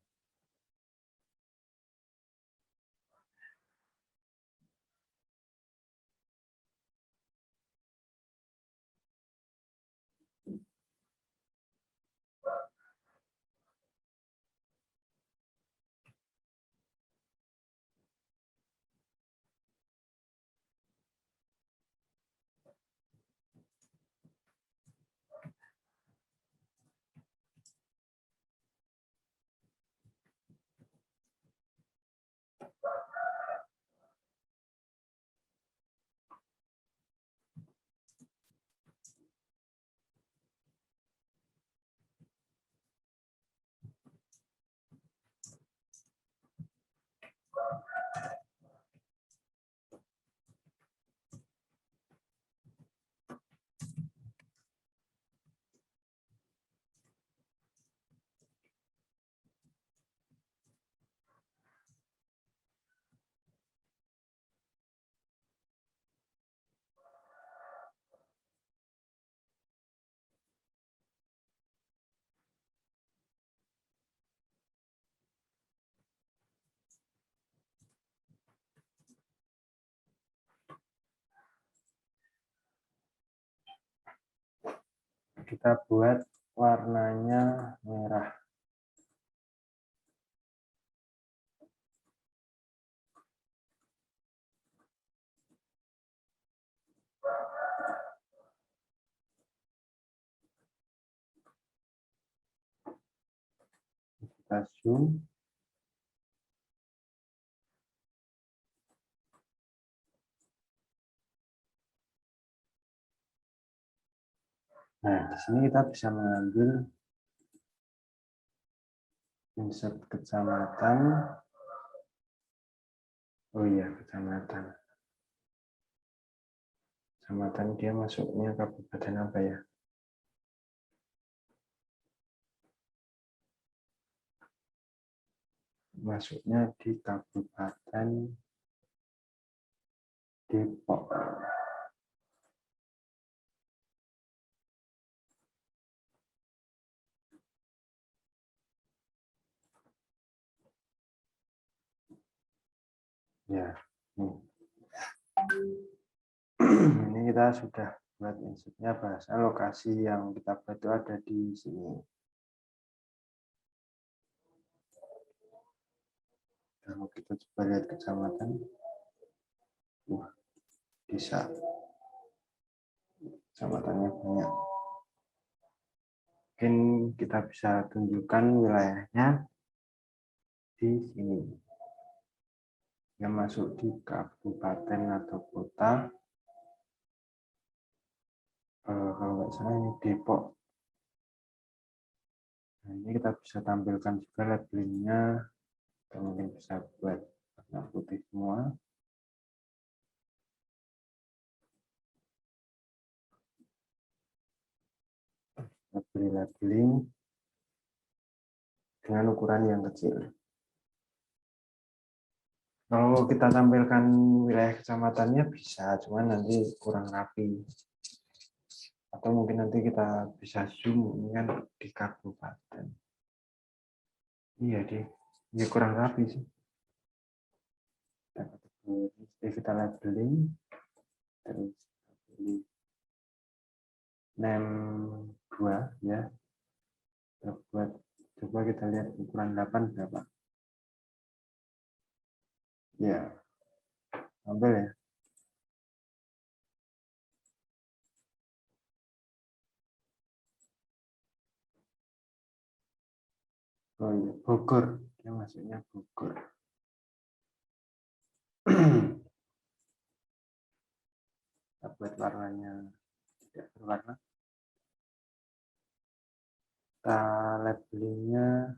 kita buat warnanya merah. Kita zoom. Nah, di sini kita bisa mengambil insert kecamatan. Oh iya, kecamatan. Kecamatan dia masuknya kabupaten apa ya? Masuknya di Kabupaten Depok. Ya, ini kita sudah buat insertnya, bahasa lokasi yang kita buat itu ada di sini. Kalau kita coba lihat kecamatan, wah, bisa. Kecamatannya banyak. Mungkin kita bisa tunjukkan wilayahnya di sini. Yang masuk di kabupaten atau kota. Kalau nggak salah ini Depok. Nah, ini kita bisa tampilkan juga labelingnya. Kita mungkin bisa buat warna putih semua. Beri labeling dengan ukuran yang kecil. Kalau kita tampilkan wilayah kecamatannya bisa, cuman nanti kurang rapi. Atau mungkin nanti kita bisa zoom, ini kan di kabupaten. Iya deh, ini kurang rapi sih. Kita labeling, terus name 2 ya. Kita buat, coba kita lihat ukuran 8 berapa. Ya, ambil ya. Oh iya, Bogor. Dia masuknya Bogor. Kita buat warnanya tidak berwarna. Kita labelingnya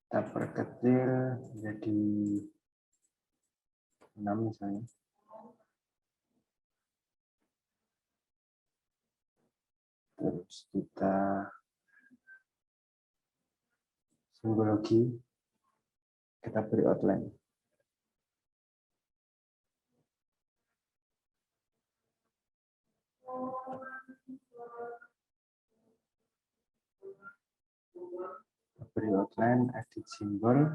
kita perkecil menjadi 6 misalnya. Terus kita simbologi, kita beri outline. Beri outline, edit simbol.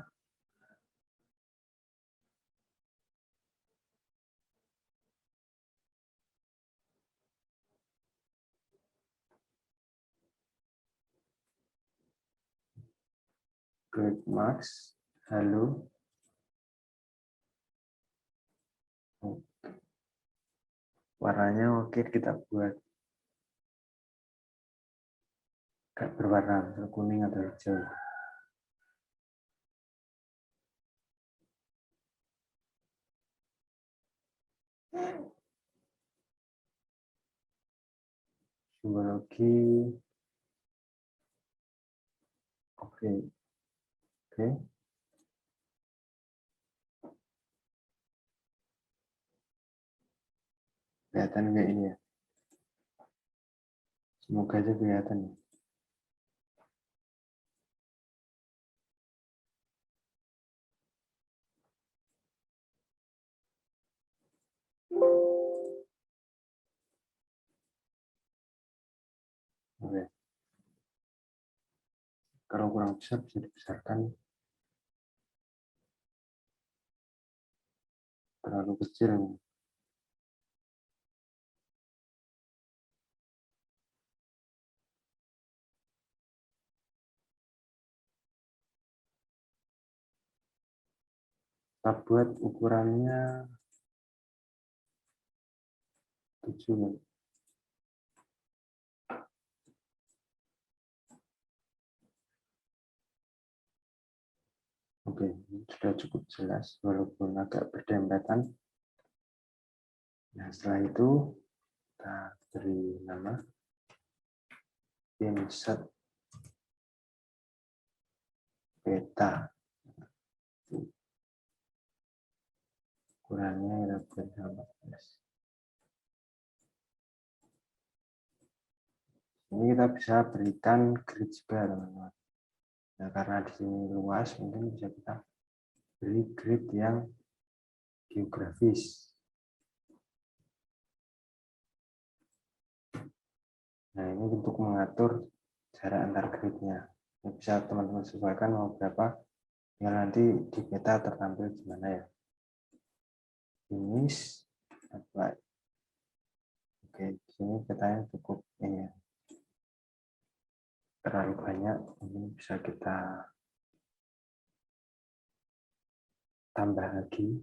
Klik marks, halo. Warnanya oke, kita buat gak berwarna, kuning atau hijau. Simbologi, oke. Kelihatan kayak ini ya. Semoga aja kelihatan. Oke. Kalau kurang besar bisa dibesarkan. Terlalu kecil. Kita buat ukurannya 7. Oke, ini sudah cukup jelas walaupun agak berdempetan. Nah, setelah itu kita beri nama insert peta. Ukurannya kita buat 14. Ini kita bisa berikan grid juga, teman-teman. Nah, karena di sini luas, mungkin bisa kita beri grid yang geografis. Nah, ini untuk mengatur jarak antar gridnya. Ini bisa teman-teman sesuaikan mau berapa, ya nanti di peta tertampil gimana ya. Finish, apply. Oke, di sini petanya cukup ini ya, terlalu banyak. Ini bisa kita tambah lagi,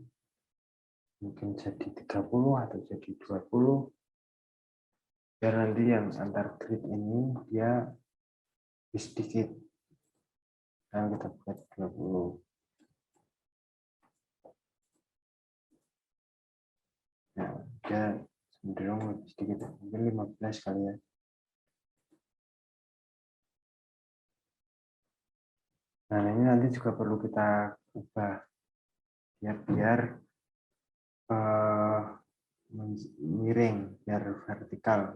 mungkin jadi 30 atau jadi 20. Biar nanti yang antar grid ini dia sedikit. Nah, kita buat 20. Nah, dia cenderung lebih sedikit, mungkin 15 kali ya. Nah, ini nanti juga perlu kita ubah ya, biar miring, biar vertikal.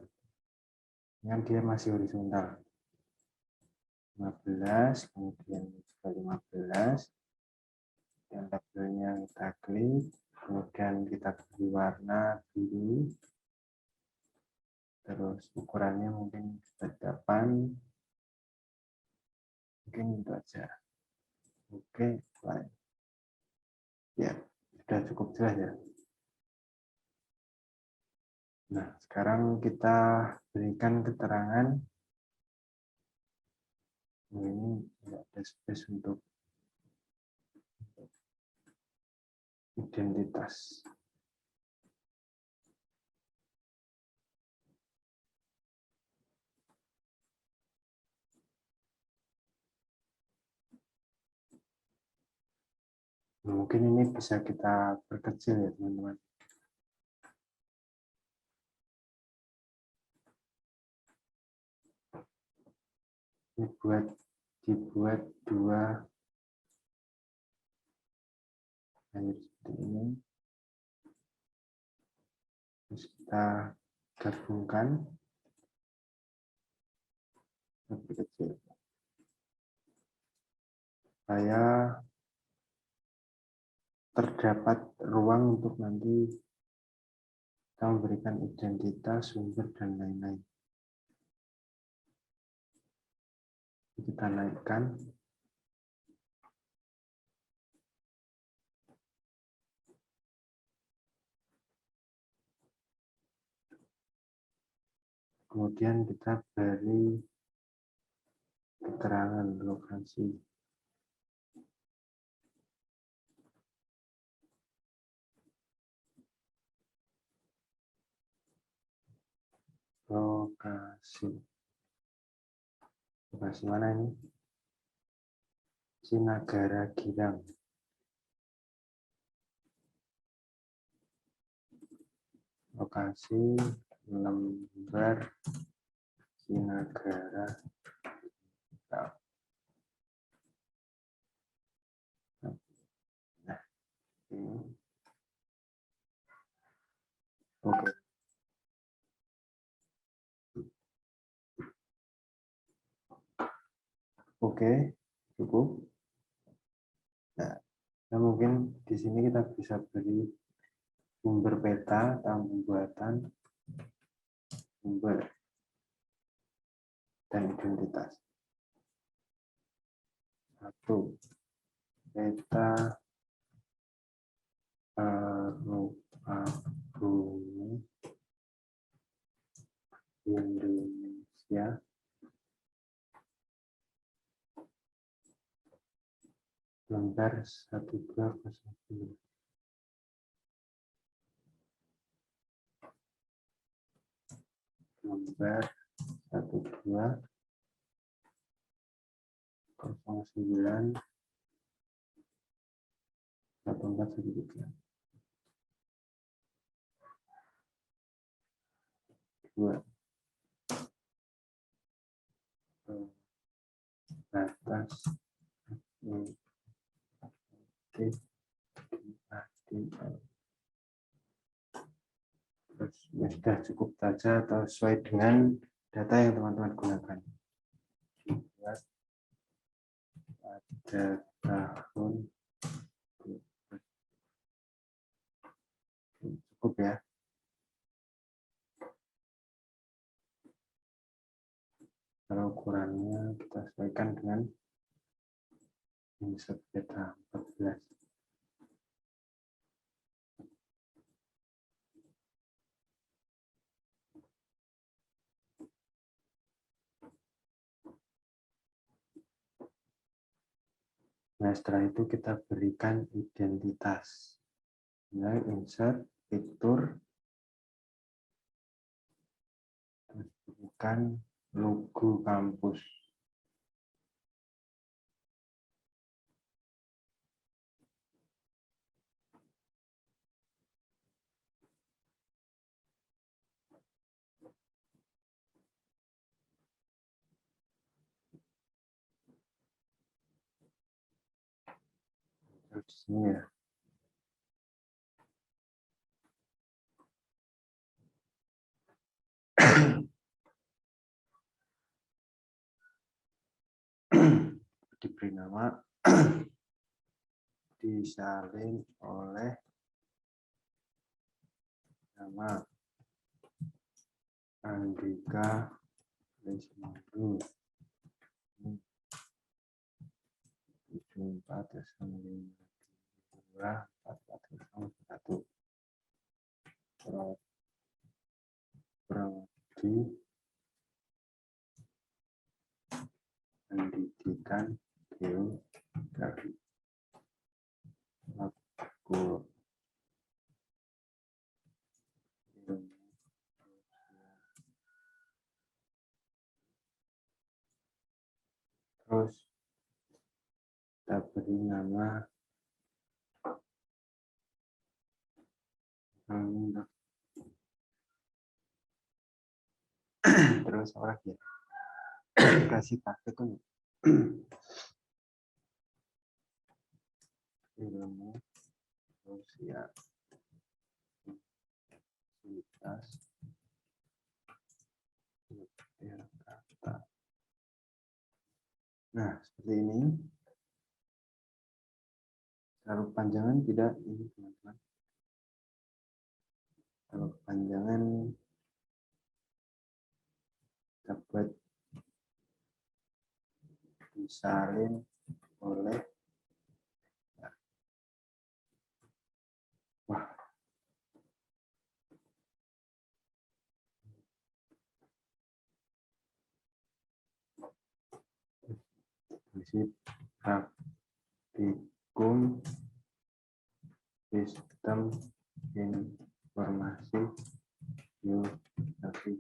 Yang dia masih horizontal. 15, kemudian juga 15. Dan tabelnya kita klik, kemudian kita beri warna biru. Terus ukurannya mungkin 8. Mungkin itu aja. Oke, baik. Ya, sudah cukup jelas ya. Nah, sekarang kita berikan keterangan. Ini tidak ada space untuk identitas. Mungkin ini bisa kita perkecil ya, teman-teman. Ini dibuat 2 seperti ini. Terus kita gabungkan lebih kecil supaya terdapat ruang untuk nanti kita memberikan identitas, sumber, dan lain-lain. Kita naikkan. Kemudian kita beri keterangan lokasi. Lokasi mana ini? Cinagara Girang. Lokasi lembar Cinagara Girang. Nah, ini. Oke. Oke, cukup. Nah, mungkin di sini kita bisa beri sumber peta atau pembuatan sumber dan identitas. 1. Peta bumi Indonesia lembar 1209. Lembar 1209 1413. 2 batas terus ya sudah cukup saja atau sesuai dengan data yang teman-teman gunakan. Pada tahun cukup ya. Kalau ukurannya kita sesuaikan dengan insert data 14. Nah, setelah itu kita berikan identitas. Nah, insert fitur, berikan logo kampus. Di sini ya. Diberi nama disalin oleh nama Andika Lesmadu 74 Prodi Pendidikan Geografi. Aku terus kita beri nama terus apa lagi ya? Kasih pakai tuh ilmu sosial Yogyakarta. Nah, seperti ini. Kalau kepanjangan tidak ini teman-teman. Kalau kepanjangan dapat disalin oleh prinsip praktikum sistem informasi geografi.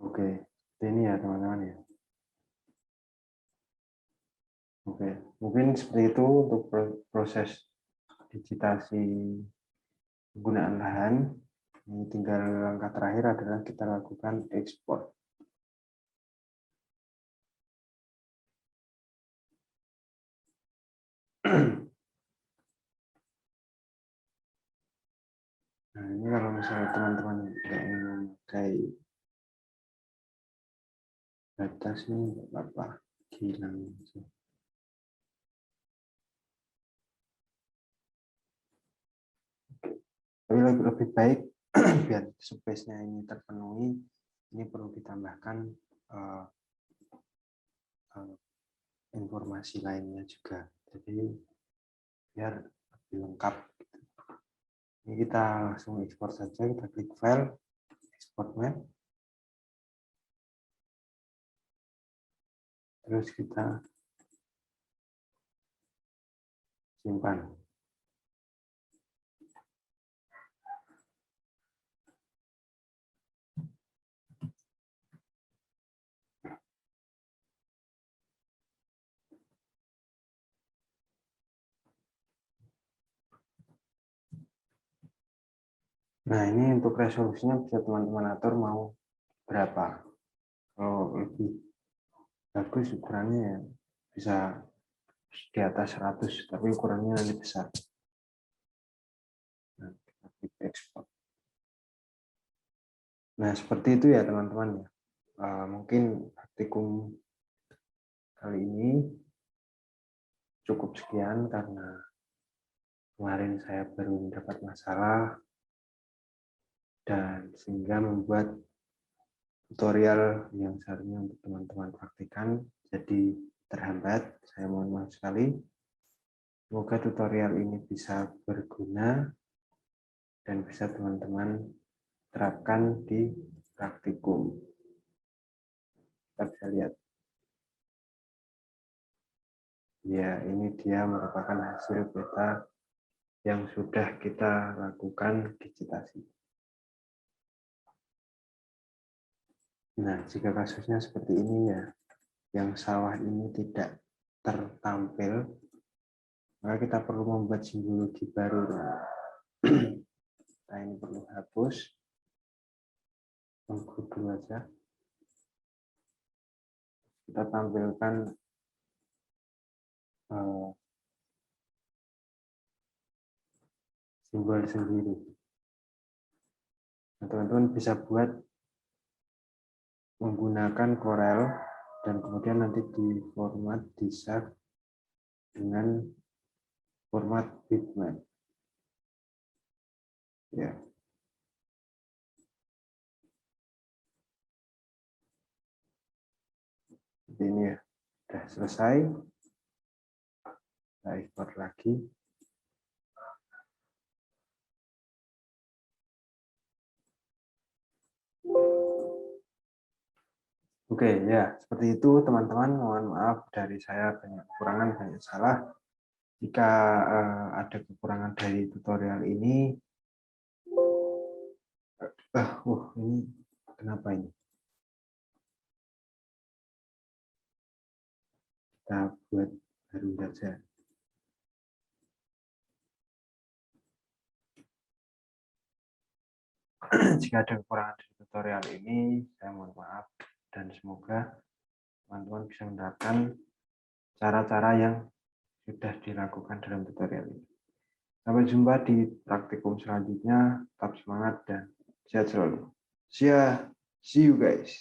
Oke, ini ya teman-teman ya. Oke, mungkin seperti itu untuk proses digitasi penggunaan lahan. Ini tinggal langkah terakhir adalah kita lakukan ekspor. Nah, ini kalau misalnya teman-teman nggak ingin memakai batas ini, nggak apa-apa, hilang. Tapi lebih baik biar space-nya ini terpenuhi, ini perlu ditambahkan informasi lainnya juga. Jadi biar lebih lengkap. Ini kita langsung ekspor saja, kita klik file, export map. Terus kita simpan. Nah, ini untuk resolusinya bisa teman-teman atur mau berapa. Kalau lebih bagus ukurannya ya bisa di atas 100, tapi ukurannya nanti besar. Nah, kita klik export. Nah, seperti itu ya teman-teman. Mungkin praktikum kali ini cukup sekian karena kemarin saya baru mendapat masalah dan sehingga membuat tutorial yang seharusnya untuk teman-teman praktikan jadi terhambat. Saya mohon maaf sekali. Semoga tutorial ini bisa berguna dan bisa teman-teman terapkan di praktikum. Kita bisa lihat. Ya, ini dia merupakan hasil beta yang sudah kita lakukan digitasi. Nah, jika kasusnya seperti ini ya, yang sawah ini tidak tertampil, maka kita perlu membuat simbologi baru. Nah, ini perlu hapus. Tunggu dulu aja. Kita tampilkan simbol sendiri. Nah, teman-teman bisa buat menggunakan Corel dan kemudian nanti di format di save dengan format bitmap. Ya. Ini ya, sudah selesai. Kita ekspor lagi. Oke, ya, seperti itu teman-teman. Mohon maaf dari saya banyak kekurangan, banyak salah. Jika ada kekurangan dari tutorial ini, ini kenapa ini? Kita buat baru saja. Jika ada kekurangan dari tutorial ini, saya mohon maaf dan semoga teman-teman bisa menerapkan cara-cara yang sudah dilakukan dalam tutorial ini. Sampai jumpa di praktikum selanjutnya. Tetap semangat dan sehat selalu. See you guys.